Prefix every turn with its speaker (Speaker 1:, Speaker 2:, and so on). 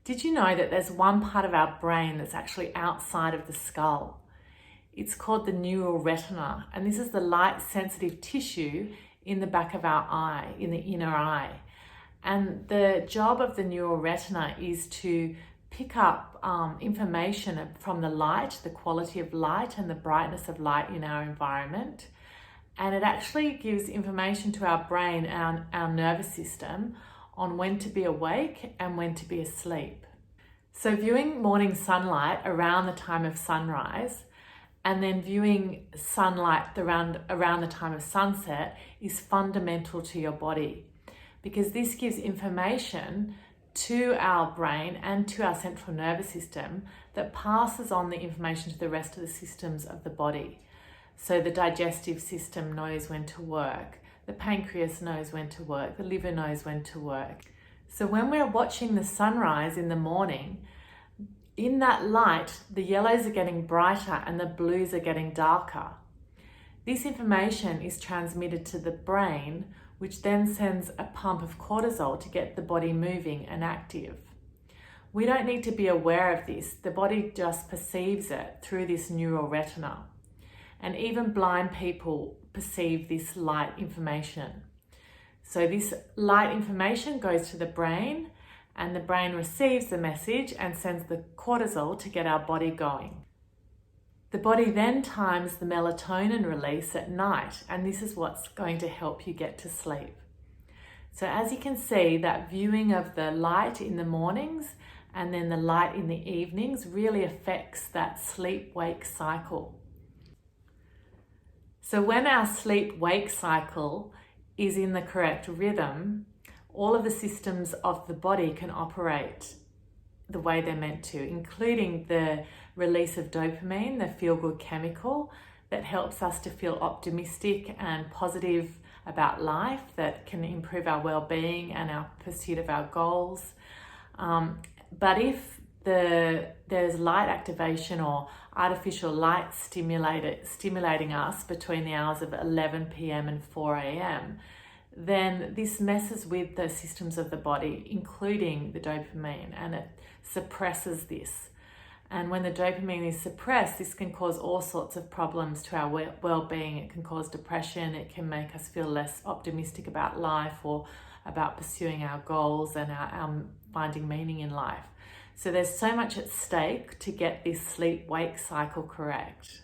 Speaker 1: Did you know that there's one part of our brain that's actually outside of the skull? It's called the neural retina, and this is the light sensitive tissue in the back of our eye, in the inner eye. And the job of the neural retina is to pick up information from the light, the quality of light and the brightness of light in our environment. And it actually gives information to our brain, our nervous system, on when to be awake and when to be asleep. So viewing morning sunlight around the time of sunrise and then viewing sunlight around the time of sunset is fundamental to your body, because this gives information to our brain and to our central nervous system that passes on the information to the rest of the systems of the body. So the digestive system knows when to work, the pancreas knows when to work, the liver knows when to work. So when we're watching the sunrise in the morning, in that light, the yellows are getting brighter and the blues are getting darker. This information is transmitted to the brain, which then sends a pump of cortisol to get the body moving and active. We don't need to be aware of this. The body just perceives it through this neural retina. And even blind people perceive this light information. So this light information goes to the brain, and the brain receives the message and sends the cortisol to get our body going. The body then times the melatonin release at night, and this is what's going to help you get to sleep. So as you can see, that viewing of the light in the mornings and then the light in the evenings really affects that sleep-wake cycle. So when our sleep-wake cycle is in the correct rhythm, all of the systems of the body can operate the way they're meant to, including the release of dopamine, the feel-good chemical that helps us to feel optimistic and positive about life, that can improve our well-being and our pursuit of our goals. But if there's light activation or artificial light stimulating us between the hours of 11 p.m. and 4 a.m., then this messes with the systems of the body, including the dopamine, and it suppresses this. And when the dopamine is suppressed, this can cause all sorts of problems to our well-being. It can cause depression, it can make us feel less optimistic about life or about pursuing our goals and our finding meaning in life. So there's so much at stake to get this sleep-wake cycle correct.